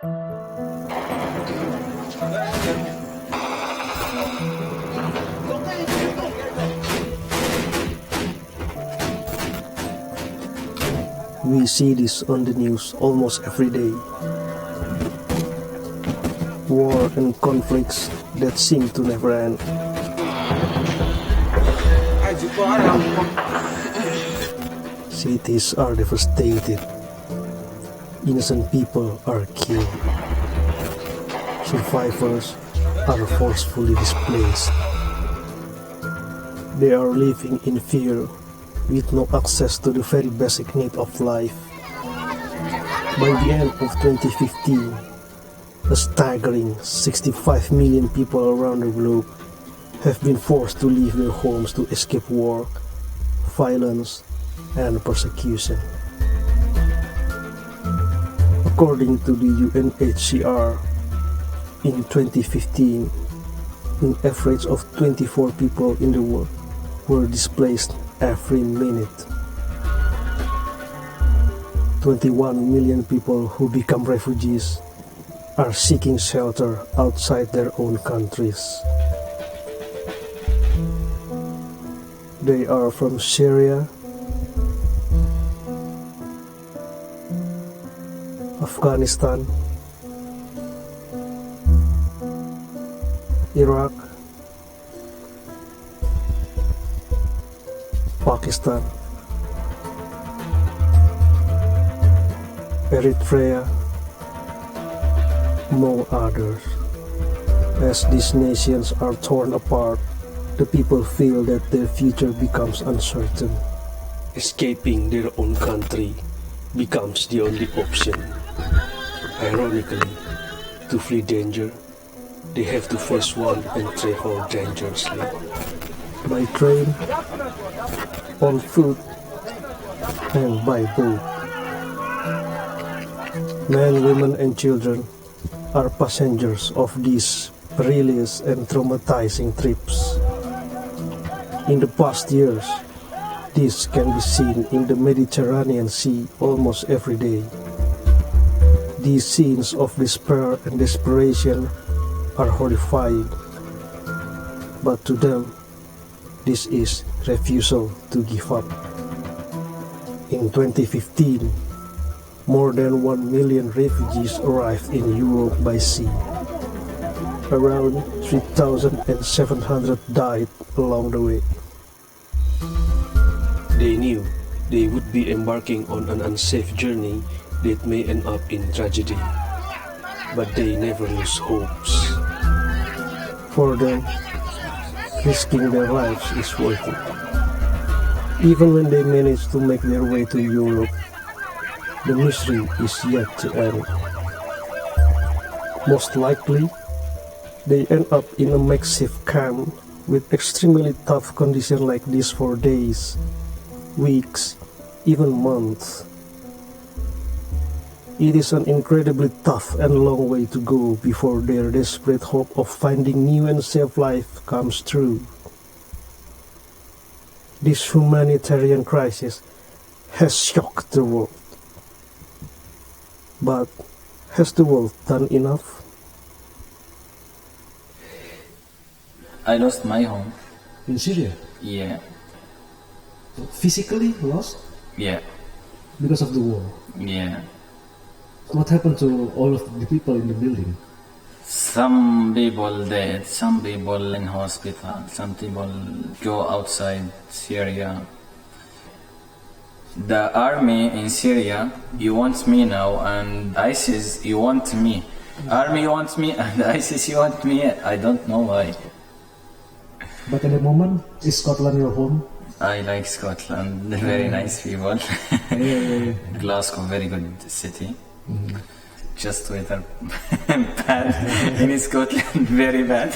We see this on the news almost every day. War and conflicts that seem to never end. Cities are devastated. Innocent people are killed. Survivors are forcefully displaced. They are living in fear with no access to the very basic need of life. By the end of 2015, a staggering 65 million people around the globe have been forced to leave their homes to escape war, violence, and persecution. According to the UNHCR, in 2015, an average of 24 people in the world were displaced every minute. 21 million people who become refugees are seeking shelter outside their own countries. They are from Syria, Afghanistan, Iraq, Pakistan, Eritrea, among others. As these nations are torn apart, the people feel that their future becomes uncertain. Escaping their own country becomes the only option. Ironically, to flee danger, they have to face one and travel dangerously. By train, on foot, and by boat. Men, women, and children are passengers of these perilous and traumatizing trips. In the past years, this can be seen in the Mediterranean Sea almost every day. These scenes of despair and desperation are horrifying, but to them, this is refusal to give up. In 2015, more than 1 million refugees arrived in Europe by sea. Around 3,700 died along the way. They knew they would be embarking on an unsafe journey that may end up in tragedy, but they never lose hopes. For them, risking their lives is worth it. Even when they manage to make their way to Europe, the misery is yet to end. Most likely, they end up in a makeshift camp with extremely tough conditions like this for days, weeks, even months. It is an incredibly tough and long way to go before their desperate hope of finding new and safe life comes true. This humanitarian crisis has shocked the world. But has the world done enough? I lost my home. In Syria? Yeah. Physically lost? Yeah. Because of the war? Yeah. What happened to all of the people in the building? Some people dead, some people in hospital, some people go outside Syria. The army in Syria, you want me now, and ISIS, you want me. Army wants me, and ISIS, you want me. I don't know why. But at the moment, is Scotland your home? I like Scotland, they're very nice people. Glasgow, very good city. Just weather bad in Scotland, very bad.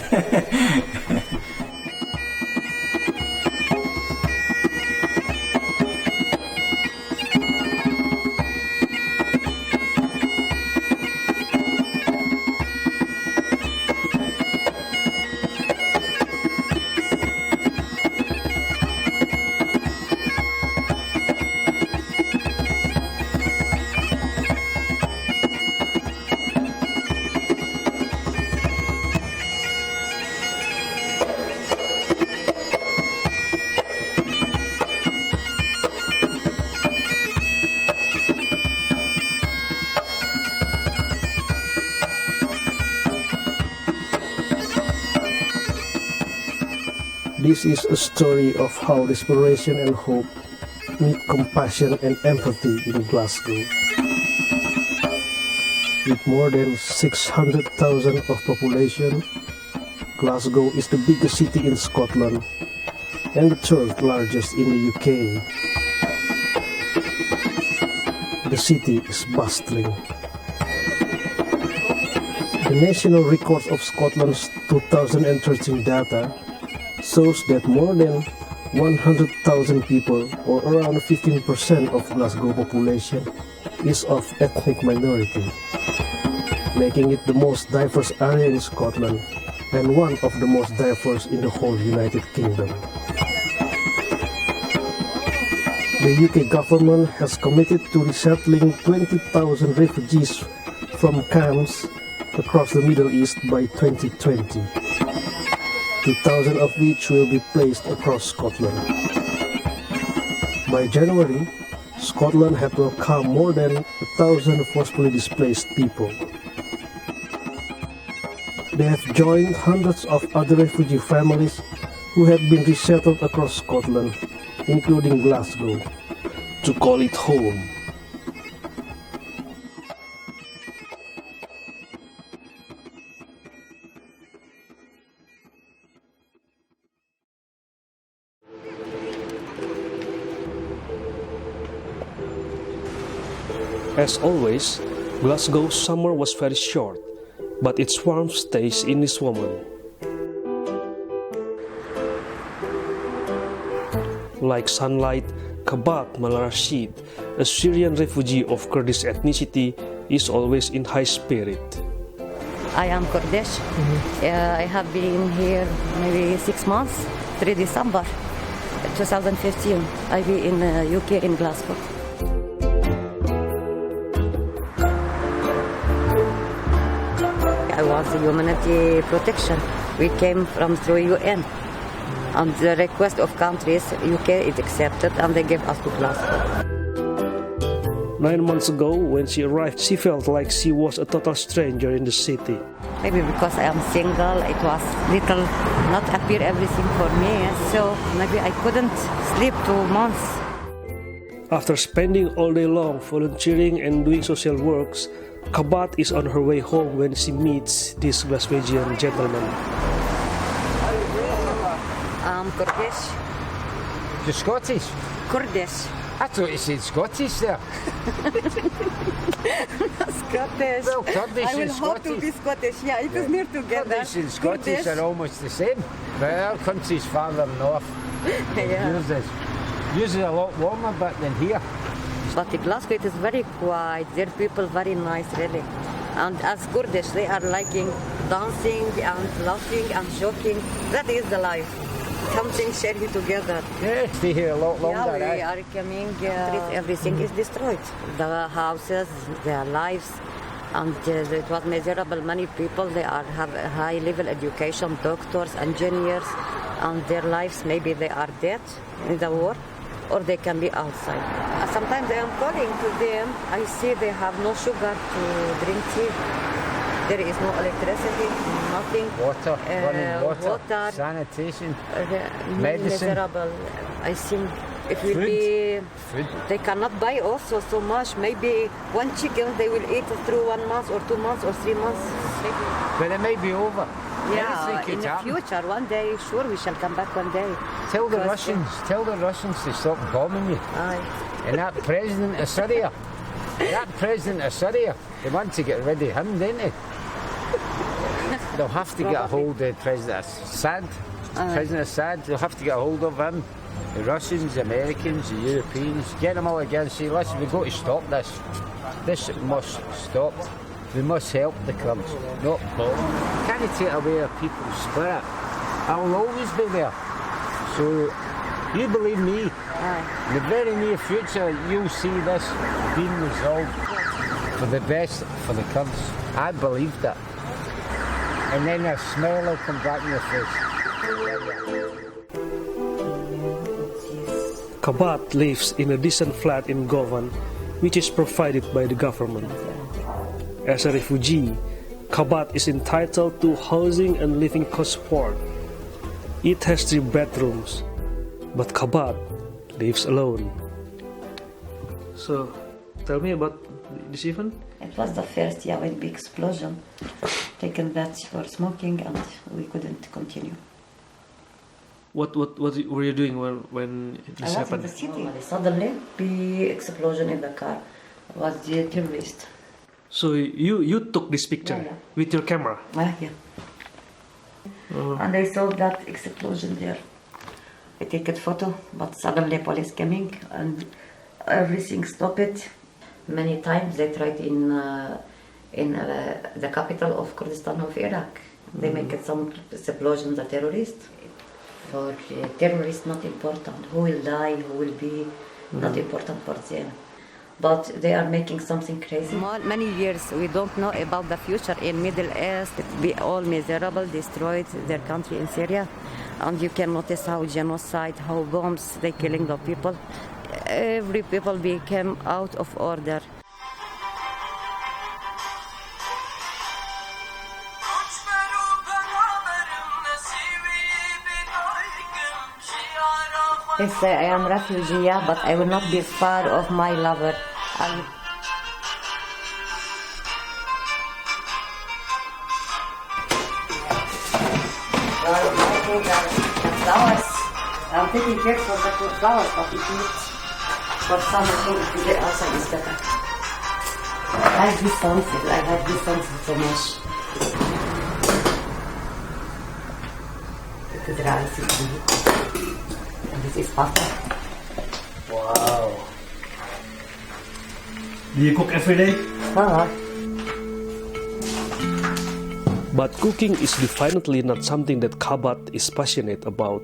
This is a story of how desperation and hope meet compassion and empathy in Glasgow. With more than 600,000 of population, Glasgow is the biggest city in Scotland and the third largest in the UK. The city is bustling. The National Records of Scotland's 2013 data shows that more than 100,000 people, or around 15% of Glasgow population, is of ethnic minority, making it the most diverse area in Scotland and one of the most diverse in the whole United Kingdom. The UK government has committed to resettling 20,000 refugees from camps across the Middle East by 2020, 2,000 of which will be placed across Scotland. By January, Scotland had welcomed more than 1,000 forcibly displaced people. They have joined hundreds of other refugee families who have been resettled across Scotland, including Glasgow, to call it home. As always, Glasgow's summer was very short, but its warmth stays in this woman. Like sunlight, Kabat Mal-Rashid, a Syrian refugee of Kurdish ethnicity, is always in high spirit. I am Kurdish. I have been here maybe 6 months, 3 December 2015. I be in UK in Glasgow. I want the humanity protection. We came from through UN. And the request of countries, UK is accepted and they give us to Glasgow. 9 months ago, when she arrived, she felt like she was a total stranger in the city. Maybe because I am single, it was little not appear everything for me, so maybe I couldn't sleep 2 months. After spending all day long volunteering and doing social works, Kabat is on her way home when she meets this Glaswegian gentleman. I'm Kurdish. You're Scottish? Kurdish. I thought you said Scottish there. Scottish. Well, Kurdish I will and hope to Scottish. be Scottish. Yeah, it is near together. Kurdish and Scottish Kurdish. are almost the same. But our country's farther north. Yeah. Yours is usually a lot warmer but than here. But in Glasgow it is very quiet. Their people very nice, really. And as Kurdish, they are liking dancing and laughing and joking. That is the life. Something sharing together. Yeah, stay here a lot longer. Yeah, we are coming. Everything is destroyed. The houses, their lives, and it was miserable. Many people they have a high level education, doctors, engineers, and their lives maybe they are dead in the war, or they can be outside. Sometimes I am calling to them. I see they have no sugar to drink tea. There is no electricity, nothing. Water, running water, water, sanitation, medicine. medicine. Miserable. I think it will Food. be. Food. They cannot buy also so much. Maybe one chicken they will eat through 1 month or 2 months or 3 months. Maybe. But it may be over. Yeah, Anything in could the happen. future, one day, sure, we shall come back one day. Tell the Because, Russians to stop bombing you. Aye. And that president of Syria, they want to get rid of him, don't they? They'll have to get a hold of President Assad. President Assad, they'll have to get a hold of him. The Russians, the Americans, the Europeans, get them all again and say, listen, we've got to stop this. This must stop. We must help the Kurds, not bomb. You can't take away a people's spirit. I will always be there. So, you believe me, Aye. in the very near future, you'll see this being resolved for the best for the Kurds. I believe that. And then a smile will come back in your face. Kabat lives in a decent flat in Govan, which is provided by the government. As a refugee, Kabat is entitled to housing and living cost support. It has 3 bedrooms, but Kabat lives alone. So, tell me about this event. It was the first year with big explosion. Taken that for smoking and we couldn't continue. What were you doing when this I was happened? in the city. Suddenly, big explosion in the car. Was the terrorist. So you took this picture Yeah. with your camera? Yeah. And I saw that explosion there. I take a photo, but suddenly police coming and everything stopped. Many times they tried in the capital of Kurdistan of Iraq. They make it some explosion, the terrorists. For terrorists, not important. Who will die, who will be, not important for them. But they are making something crazy. Many years we don't know about the future in Middle East. It be all miserable, destroyed their country in Syria. And you can notice how genocide, how bombs, they killing the people. Every people became out of order. If I am refugee, yeah, but I will not be far of my lover. Flowers. I'm taking care for the flowers, but it needs for something to get outside is better. I like this sunset. I like this sunset so much. It is rice. This is pasta. Wow. Do you cook every day? But cooking is definitely not something that Kabat is passionate about.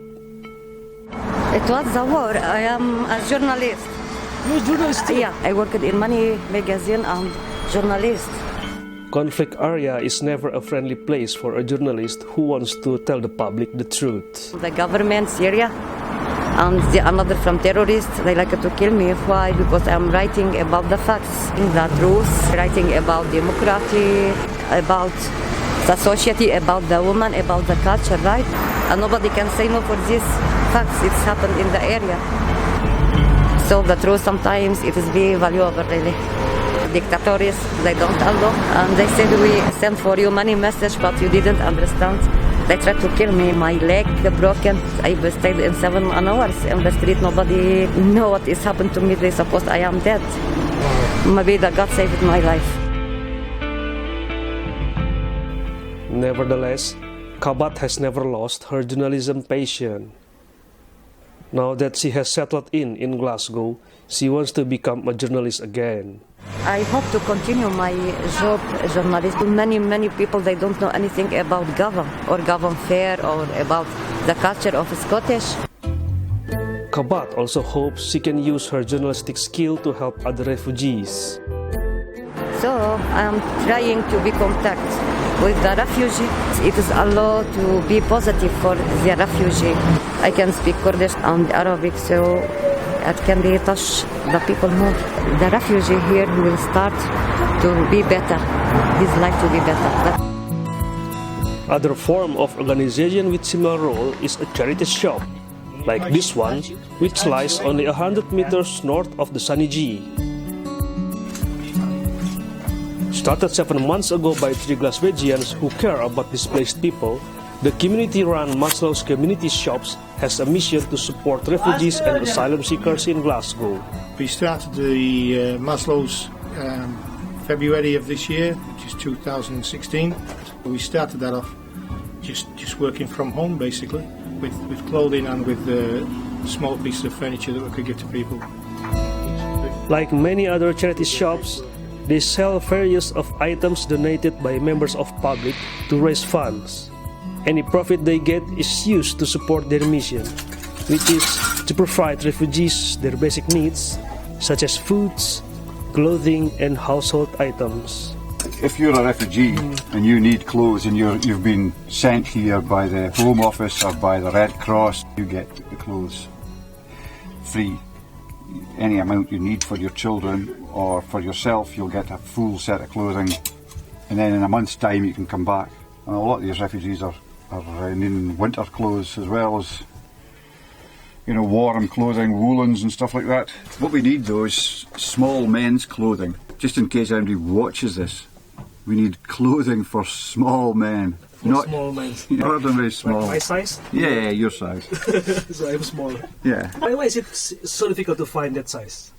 It was the war. I am a journalist. You're a journalist too? Yeah, I worked in many magazines and journalist. Conflict area is never a friendly place for a journalist who wants to tell the public the truth. The government, Syria, and another from terrorists, they like to kill me. Why? Because I'm writing about the facts, the truth, writing about democracy, about the society, about the woman, about the culture, right? And nobody can say no for these facts. It's happened in the area. So the truth sometimes it is very valuable, really. Dictators, they don't allow, and they said we sent for you many messages, but you didn't understand. They tried to kill me. My leg broken. I stayed in 7 hours in the street. Nobody know what is happened to me. They suppose I am dead. Maybe the God saved my life. Nevertheless, Kabat has never lost her journalism passion. Now that she has settled in Glasgow, she wants to become a journalist again. I hope to continue my job journalist. Many people, they don't know anything about Govan or Govan Fair or about the culture of Scottish. Kabat also hopes she can use her journalistic skill to help other refugees. So I'm trying to be contact with the refugee. It is allowed to be positive for the refugee. I can speak Kurdish and Arabic, so it can be touch the people more. The refugee here will start to be better, his life to be better. Other form of organization with similar role is a charity shop, like this one, which lies only 100 meters north of the Saniji. Started 7 months ago by 3 Glaswegians who care about displaced people, the community-run Maslow's Community Shops has a mission to support refugees and asylum seekers in Glasgow. We started the Maslow's February of this year, which is 2016. We started that off just working from home, basically, with clothing and with small pieces of furniture that we could give to people. Like many other charity shops, they sell various of items donated by members of public to raise funds. Any profit they get is used to support their mission, which is to provide refugees their basic needs, such as foods, clothing, and household items. If you're a refugee and you need clothes and you've been sent here by the Home Office or by the Red Cross, you get the clothes free. Any amount you need for your children or for yourself, you'll get a full set of clothing, and then in a month's time you can come back. And a lot of these refugees are I mean winter clothes as well as, you know, warm clothing, woolens and stuff like that. What we need though is small men's clothing. Just in case anybody watches this, we need clothing for small men. Not small men. Not ordinary small. Like my size? Yeah, your size. So I'm small. Yeah. Why is it so difficult to find that size?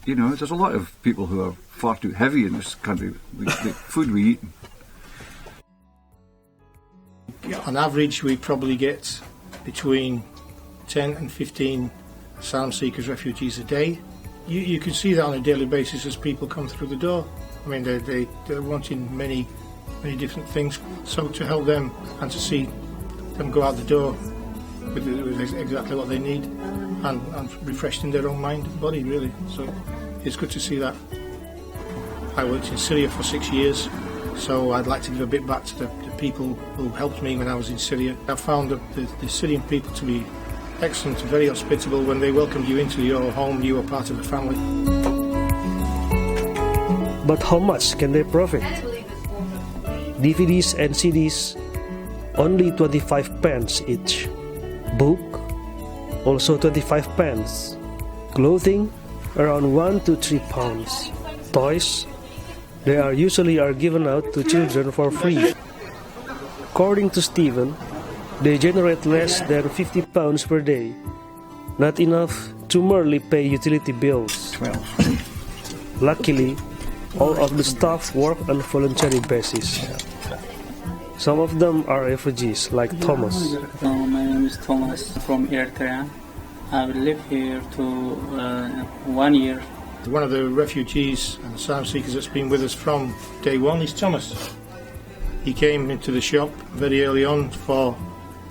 You know, there's a lot of people who are far too heavy in this country. The food we eat. On average, we probably get between 10 and 15 asylum seekers, refugees a day. You can see that on a daily basis as people come through the door. I mean, they're wanting many different things. So to help them and to see them go out the door with exactly what they need and refreshed in their own mind and body, really. So it's good to see that. I worked in Syria for 6 years, so I'd like to give a bit back to the people who helped me when I was in Syria. I found the Syrian people to be excellent, very hospitable. When they welcomed you into your home, you were part of the family. But how much can they profit? DVDs and CDs, only 25 pence each. Book, also 25 pence. Clothing, around 1 to 3 pounds. Toys, they are usually given out to children for free. According to Stephen, they generate less than £50 per day. Not enough to merely pay utility bills. 12. Luckily, all of the staff work on voluntary basis. Some of them are refugees, like Thomas. My name is Thomas from Eritrea. I will live here to 1 year. One of the refugees and asylum seekers that's been with us from day one is Thomas. He came into the shop very early on for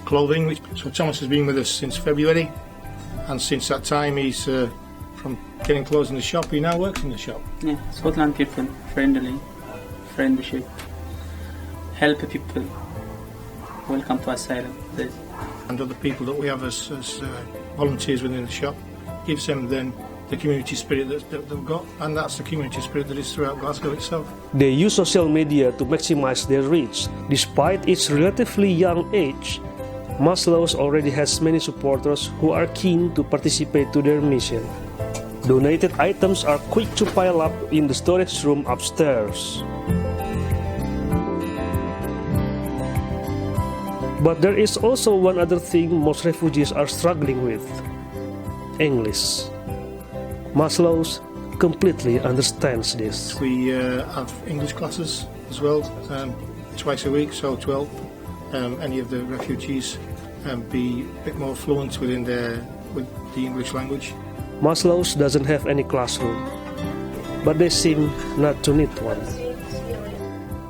clothing. So Thomas has been with us since February, and since that time he's from getting clothes in the shop, he now works in the shop. Yeah, Scotland people, friendly, friendship, help people, welcome to asylum. And other people that we have as volunteers within the shop gives them then the community spirit that they've got, and that's the community spirit that is throughout Glasgow itself. They use social media to maximize their reach. Despite its relatively young age, Maslow's already has many supporters who are keen to participate to their mission. Donated items are quick to pile up in the storage room upstairs. But there is also one other thing most refugees are struggling with: English. Maslow's completely understands this. We have English classes as well, twice a week, so to help any of the refugees be a bit more fluent with the English language. Maslow's doesn't have any classroom, but they seem not to need one.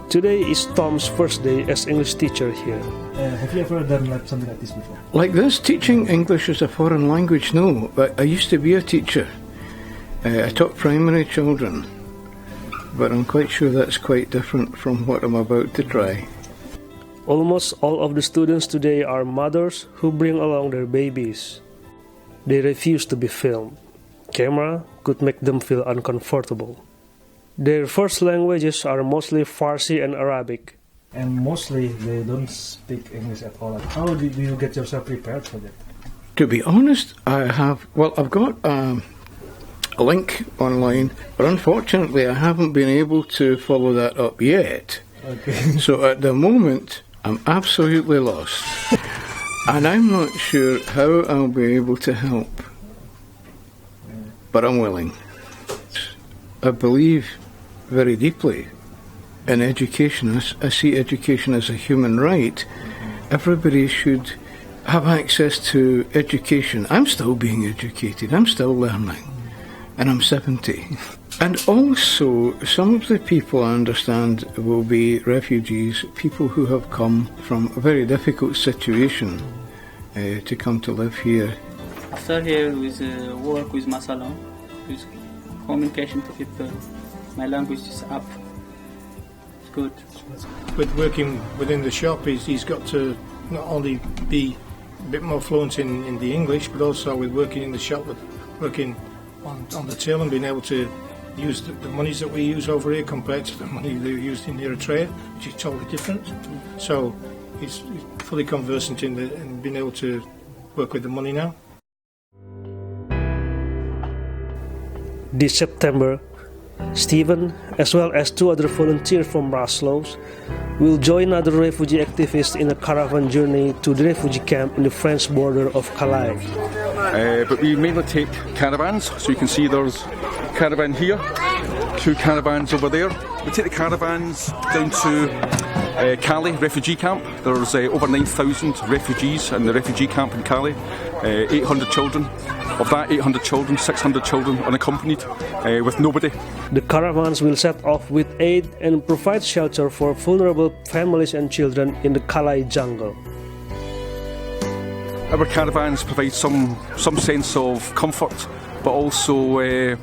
Today is Tom's first day as English teacher here. Have you ever done something like this before? Like this, teaching English as a foreign language? No, but I used to be a teacher. I taught primary children, but I'm quite sure that's quite different from what I'm about to try. Almost all of the students today are mothers who bring along their babies. They refuse to be filmed. Camera could make them feel uncomfortable. Their first languages are mostly Farsi and Arabic. And mostly they don't speak English at all. How do you get yourself prepared for that? To be honest, I've got a link online, but unfortunately I haven't been able to follow that up yet. Okay. So at the moment, I'm absolutely lost. And I'm not sure how I'll be able to help. But I'm willing. I believe very deeply in education. I see education as a human right. Everybody should have access to education. I'm still being educated. I'm still learning. And I'm 70. And also, some of the people I understand will be refugees, people who have come from a very difficult situation to come to live here. After here, with work with Masalo, with communication to people, my language is up. It's good. With working within the shop, he's got to not only be a bit more fluent in the English, but also with working in the shop, with working on the till and being able to use the monies that we use over here compared to the money they used in Eritrea, which is totally different. So he's fully conversant in and being able to work with the money now. This September, Stephen, as well as 2 other volunteers from Braslovs, will join other refugee activists in a caravan journey to the refugee camp in the French border of Calais. But we mainly take caravans, so you can see there's a caravan here, 2 caravans over there. We take the caravans down to Calais refugee camp. There's over 9,000 refugees in the refugee camp in Calais, 800 children. Of that 800 children, 600 children unaccompanied, with nobody. The caravans will set off with aid and provide shelter for vulnerable families and children in the Calais jungle. Our caravans provide some sense of comfort, but also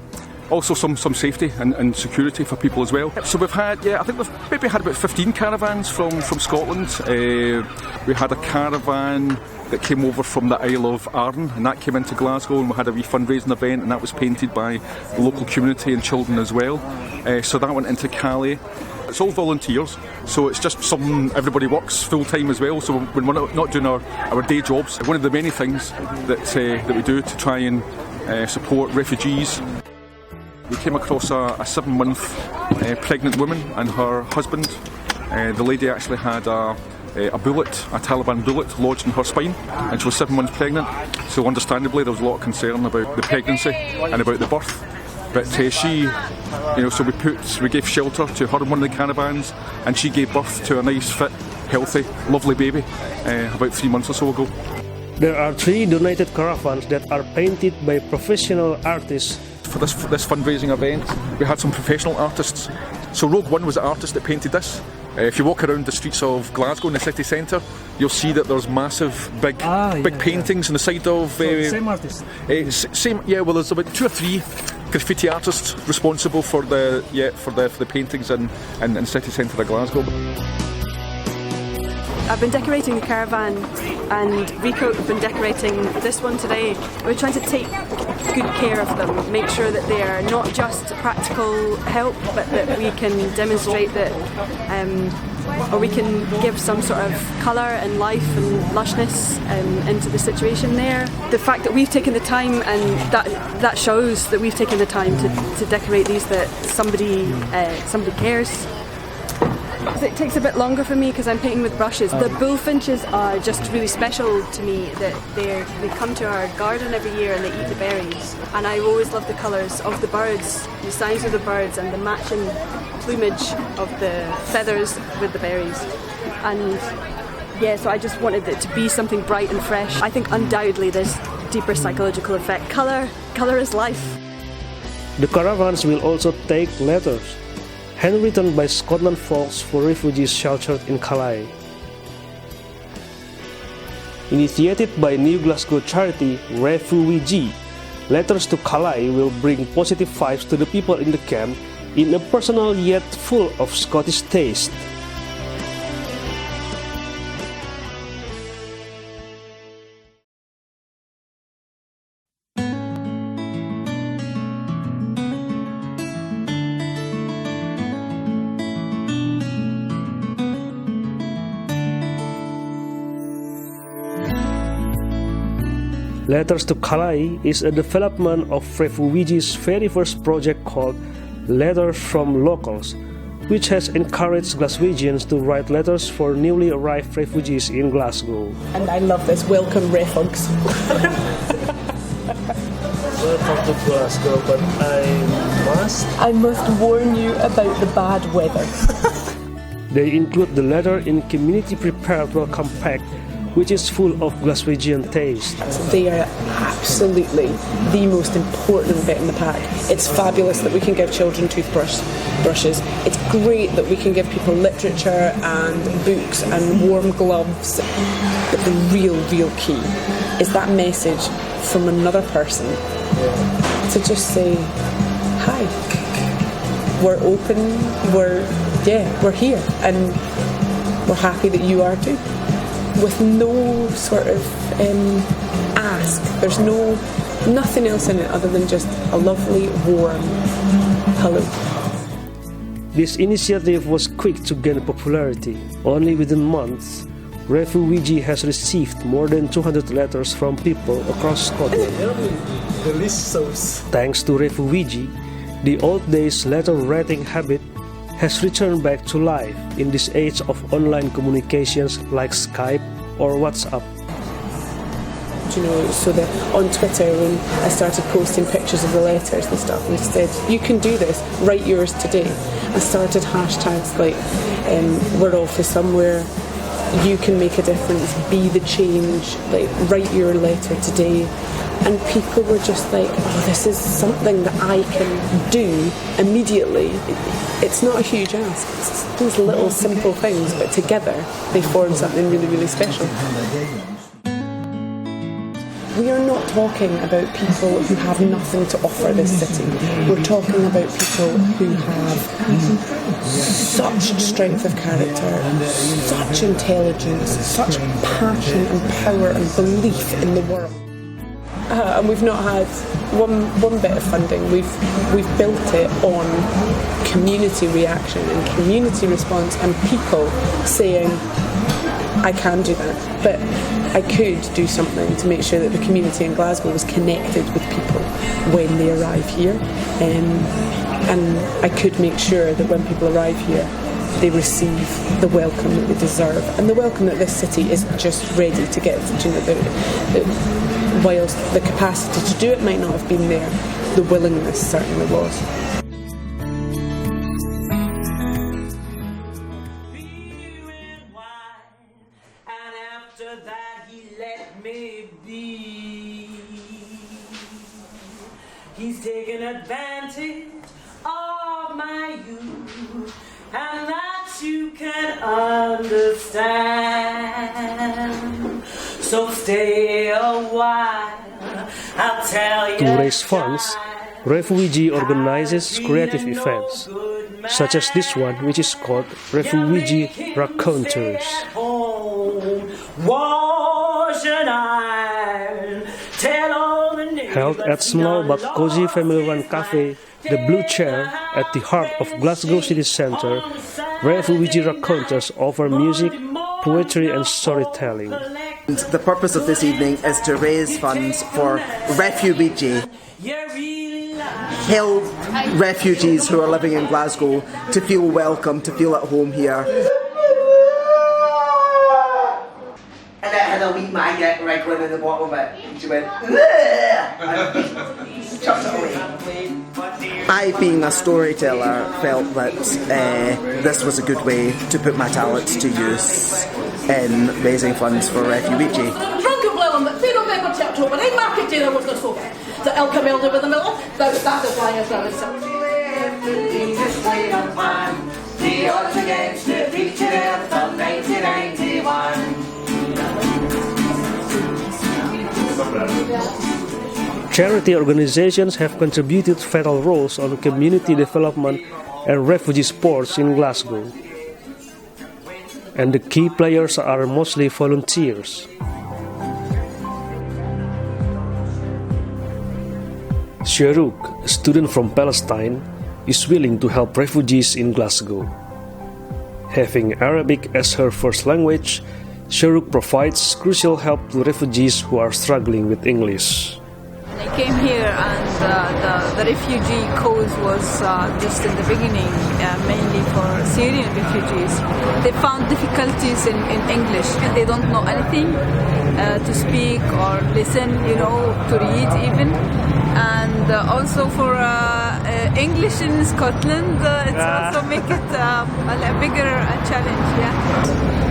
some safety and security for people as well. So we've had, I think we've maybe had about 15 caravans from Scotland. We had a caravan that came over from the Isle of Arran, and that came into Glasgow, and we had a wee fundraising event, and that was painted by the local community and children as well. So that went into Calais. It's all volunteers, so it's just something everybody works full time as well. So when we're not doing our day jobs, one of the many things that we do to try and support refugees. We came across a 7-month pregnant woman and her husband. The lady actually had a Taliban bullet lodged in her spine, and she was 7 months pregnant. So understandably there was a lot of concern about the pregnancy and about the birth. But so we gave shelter to her in one of the caravans, and she gave birth to a nice, fit, healthy, lovely baby about 3 months or so ago. There are 3 donated caravans that are painted by professional artists. For this fundraising event, we had some professional artists. So Rogue One was the artist that painted this. If you walk around the streets of Glasgow in the city centre, you'll see that there's massive, big paintings on the side of. Same artist. Same, yeah. Well, there's about 2 or 3 graffiti artists responsible for the paintings in city centre of Glasgow. I've been decorating the caravan, and Rico have been decorating this one today. We're trying to take good care of them, make sure that they are not just practical help, but that we can demonstrate that, or we can give some sort of colour and life and lushness into the situation there. The fact that we've taken the time, and that shows that we've taken the time to decorate these, that somebody cares. It takes a bit longer for me because I'm painting with brushes. The bullfinches are just really special to me, that they come to our garden every year and they eat the berries. And I always love the colours of the birds, the size of the birds and the matching plumage of the feathers with the berries. And so I just wanted it to be something bright and fresh. I think undoubtedly there's deeper psychological effect. Colour is life. The caravans will also take letters, handwritten by Scotland folks for refugees sheltered in Calais. Initiated by New Glasgow charity Refugee, letters to Calais will bring positive vibes to the people in the camp in a personal yet full of Scottish taste. Letters to Calais is a development of Refugee's very first project called Letters from Locals, which has encouraged Glaswegians to write letters for newly arrived refugees in Glasgow. And I love this. Welcome, refugs. Welcome to Glasgow, but I must warn you about the bad weather. They include the letter in community prepared welcome pack, which is full of Glaswegian taste. They are absolutely the most important bit in the pack. It's fabulous that we can give children toothbrushes. It's great that we can give people literature and books and warm gloves. But the real key is that message from another person to just say, hi, we're open, we're here, and we're happy that you are too. With no sort of ask. There's nothing else in it other than just a lovely, warm hello. This initiative was quick to gain popularity. Only within months, Refuwiji has received more than 200 letters from people across Scotland. Thanks to Refuwiji, the old days letter writing habit has returned back to life in this age of online communications like Skype or WhatsApp. You know, so that on Twitter when I started posting pictures of the letters and stuff and said, you can do this, write yours today. I started hashtags like we're off to somewhere, you can make a difference, be the change, like write your letter today. And people were just like, oh, this is something that I can do immediately. It's not a huge ask, it's these little simple things, but together they form something really, really special. We are not talking about people who have nothing to offer this city. We're talking about people who have such strength of character, such intelligence, such passion and power and belief in the world. And we've not had one bit of funding. We've built it on community reaction and community response and people saying, I can do that, but I could do something to make sure that the community in Glasgow was connected with people when they arrive here, and I could make sure that when people arrive here they receive the welcome that they deserve and the welcome that this city is just ready to give. You know, whilst the capacity to do it might not have been there, the willingness certainly was. He's taking advantage of my youth, and that you can understand. So stay a while, I'll tell you. To raise funds, Refuwiji organizes creative events, such as this one, which is called Refuwiji Raconteurs. Held at small but cozy family-run cafe, The Blue Chair, at the heart of Glasgow city centre, Refuwiji Raconteurs offer music, poetry and storytelling. The purpose of this evening is to raise funds for Refuwiji, help refugees who are living in Glasgow to feel welcome, to feel at home here. And then had a wee maggot wriggling in the bottom of it. She went, and chucked it away. I, being a storyteller, felt that this was a good way to put my talents to use in raising funds for Refuwiji. Drunken Blowin, but Fino Vapor to October, they market dinner was the sofa. The Elka Milder with the middle, that is why as well as so. The odds against the feature from 1991. Charity organizations have contributed vital roles on community development and refugee sports in Glasgow. And the key players are mostly volunteers. Sharuk, a student from Palestine, is willing to help refugees in Glasgow. Having Arabic as her first language, Sharuk provides crucial help to refugees who are struggling with English. I came here and the refugee cause was just in the beginning, mainly for Syrian refugees. They found difficulties in English. They don't know anything to speak or listen, to read even. And also for English in Scotland, it's also make it a bigger challenge. Yeah.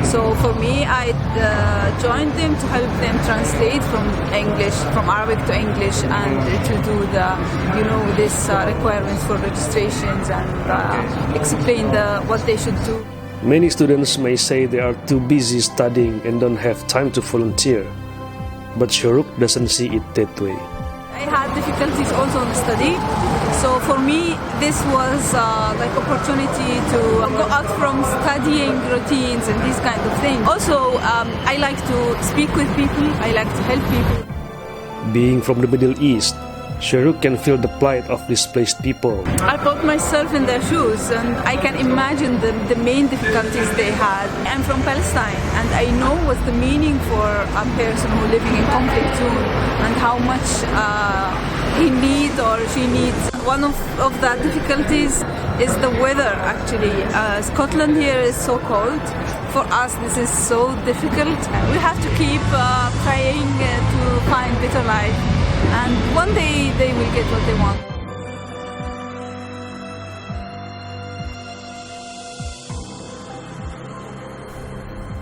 So for me, I joined them to help them translate from Arabic to English, and to do this requirements for registrations and explain what they should do. Many students may say they are too busy studying and don't have time to volunteer, but Sharuk doesn't see it that way. I had difficulties also in study, so for me this was like opportunity to go out from studying routines and these kind of things. Also, I like to speak with people, I like to help people. Being from the Middle East, Sheruk can feel the plight of displaced people. I put myself in their shoes and I can imagine the main difficulties they had. I'm from Palestine and I know what's the meaning for a person who living in conflict zone and how much he needs or she needs. One of the difficulties is the weather actually. Scotland here is so cold. For us this is so difficult. We have to keep praying to find better life. And one day they will get what they want.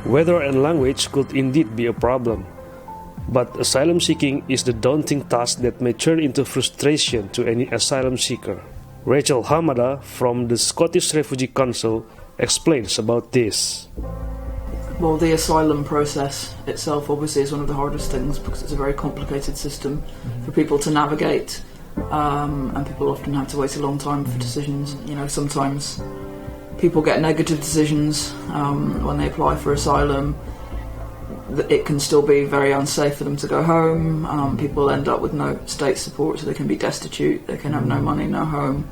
Weather and language could indeed be a problem. But asylum seeking is the daunting task that may turn into frustration to any asylum seeker. Rachel Hamada from the Scottish Refugee Council explains about this. Well, the asylum process itself obviously is one of the hardest things because it's a very complicated system for people to navigate, and people often have to wait a long time for decisions. You know, sometimes people get negative decisions when they apply for asylum. It can still be very unsafe for them to go home. People end up with no state support, so they can be destitute, they can have no money, no home.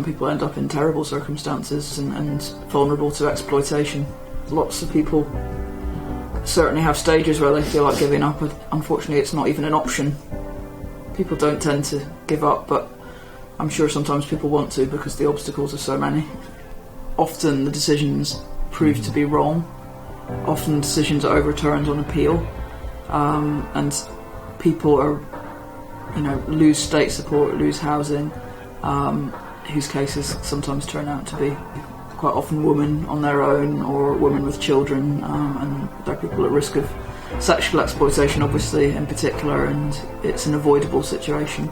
People end up in terrible circumstances and vulnerable to exploitation. Lots of people certainly have stages where they feel like giving up, but unfortunately it's not even an option. People don't tend to give up, but I'm sure sometimes people want to because the obstacles are so many. Often the decisions prove to be wrong. Often decisions are overturned on appeal, and people are, lose state support, lose housing, whose cases sometimes turn out to be quite often women on their own or women with children, and they're people at risk of sexual exploitation, obviously, in particular, and it's an avoidable situation.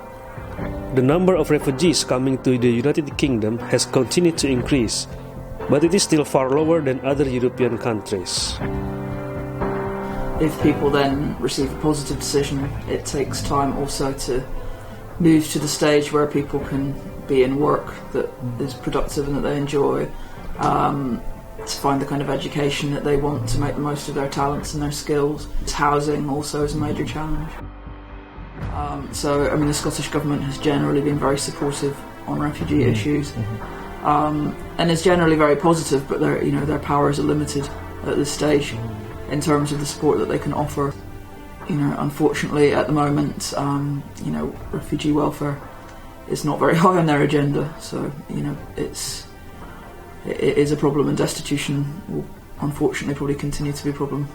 The number of refugees coming to the United Kingdom has continued to increase, but it is still far lower than other European countries. If people then receive a positive decision, it takes time also to move to the stage where people can be in work that is productive and that they enjoy, to find the kind of education that they want to make the most of their talents and their skills. Housing also is a major challenge. The Scottish Government has generally been very supportive on refugee issues, and is generally very positive, but their powers are limited at this stage in terms of the support that they can offer. Unfortunately at the moment, refugee welfare is not very high on their agenda, so it is a problem, and destitution will unfortunately probably continue to be a problem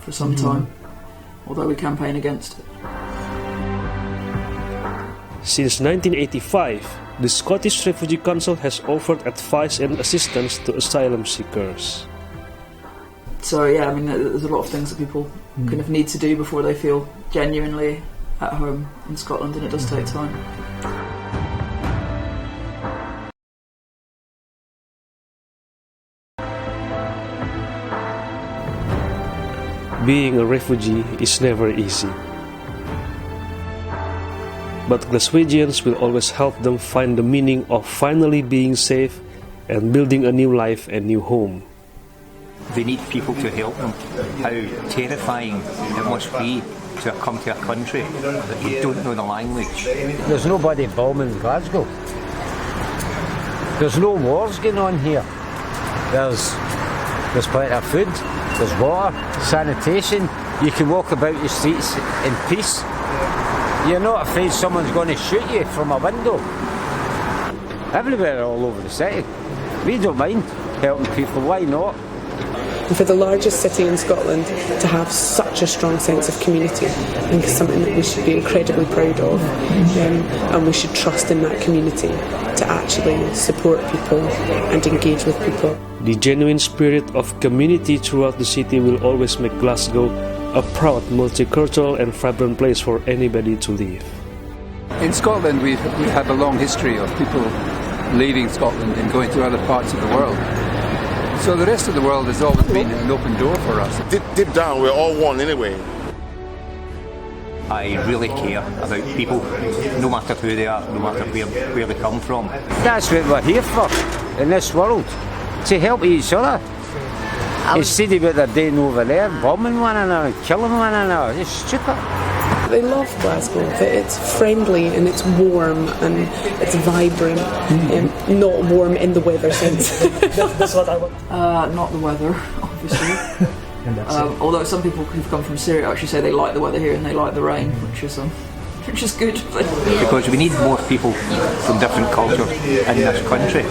for some time, although we campaign against it. Since 1985, the Scottish Refugee Council has offered advice and assistance to asylum seekers. So there's a lot of things that people kind of need to do before they feel genuinely at home in Scotland, and it does take time. Being a refugee is never easy. But Glaswegians will always help them find the meaning of finally being safe and building a new life and new home. They need people to help them. How terrifying it must be to come to a country that you don't know the language. There's nobody bombing Glasgow. There's no wars going on here. There's plenty of food, there's water, sanitation. You can walk about the streets in peace. You're not afraid someone's going to shoot you from a window. Everywhere all over the city. We don't mind helping people, why not? And for the largest city in Scotland to have such a strong sense of community, I think is something that we should be incredibly proud of, and we should trust in that community to actually support people and engage with people. The genuine spirit of community throughout the city will always make Glasgow a proud, multicultural and vibrant place for anybody to live. In Scotland we've had a long history of people leaving Scotland and going to other parts of the world. So the rest of the world has always been an open door for us. Deep down, we're all one anyway. I really care about people, no matter who they are, no matter where they come from. That's what we're here for, in this world, to help each other. Instead of what they're doing over there, bombing one another, killing one another, it's stupid. They love Glasgow. It's friendly and it's warm and it's vibrant. Not warm in the weather sense. That's what I want. Not the weather, obviously. Although some people who've come from Syria actually say they like the weather here and they like the rain, which is good. Because we need more people from different cultures in this country.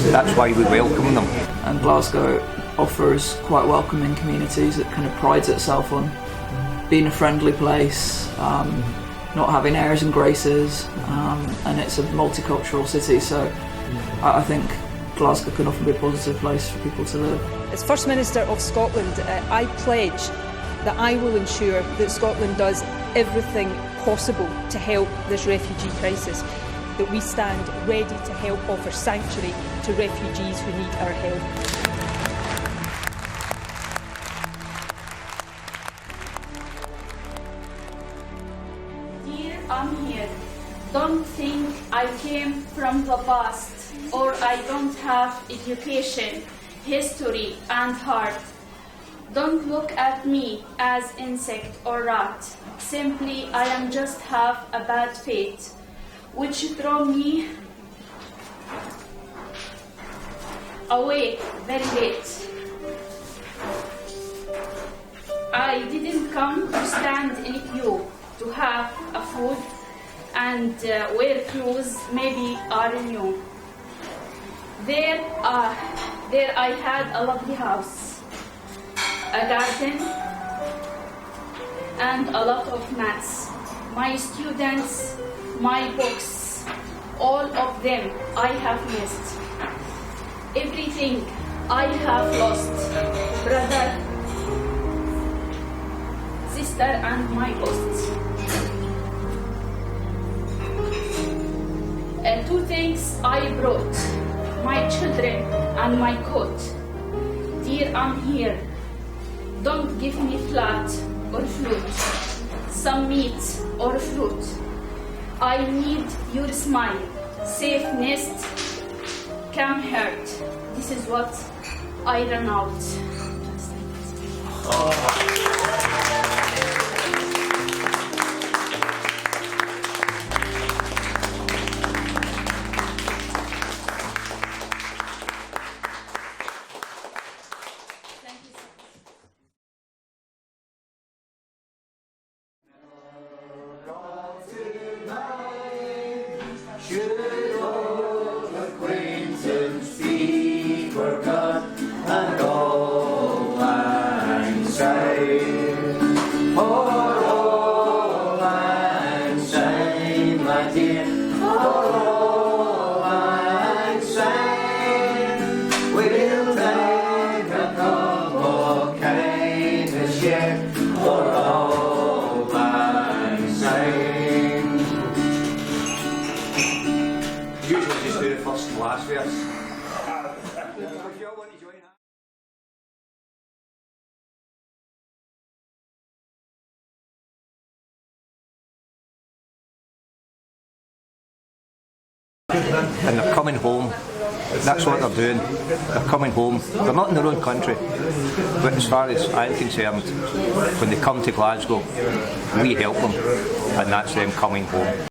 That's why we welcome them. And Glasgow offers quite welcoming communities. It kind of prides itself on being a friendly place, not having airs and graces, and it's a multicultural city, so I think Glasgow can often be a positive place for people to live. As First Minister of Scotland, I pledge that I will ensure that Scotland does everything possible to help this refugee crisis, that we stand ready to help offer sanctuary to refugees who need our help. I'm here. Don't think I came from the past or I don't have education, history and heart. Don't look at me as insect or rat. Simply I am just have a bad fate, which throw me away very late. I didn't come to stand in queue to have a food and wear clothes maybe are new. There I had a lovely house, a garden and a lot of mats. My students, my books, all of them I have missed. Everything I have lost, brother, sister and my ghosts. Two things I brought, my children and my coat. Dear, I'm here. Don't give me flat or fruit, some meat or fruit. I need your smile, safe nest, come hurt. This is what I run out. Usually just do the first and last verse. And they're coming home. That's what they're doing. They're coming home. They're not in their own country. But as far as I'm concerned, when they come to Glasgow, we help them. And that's them coming home.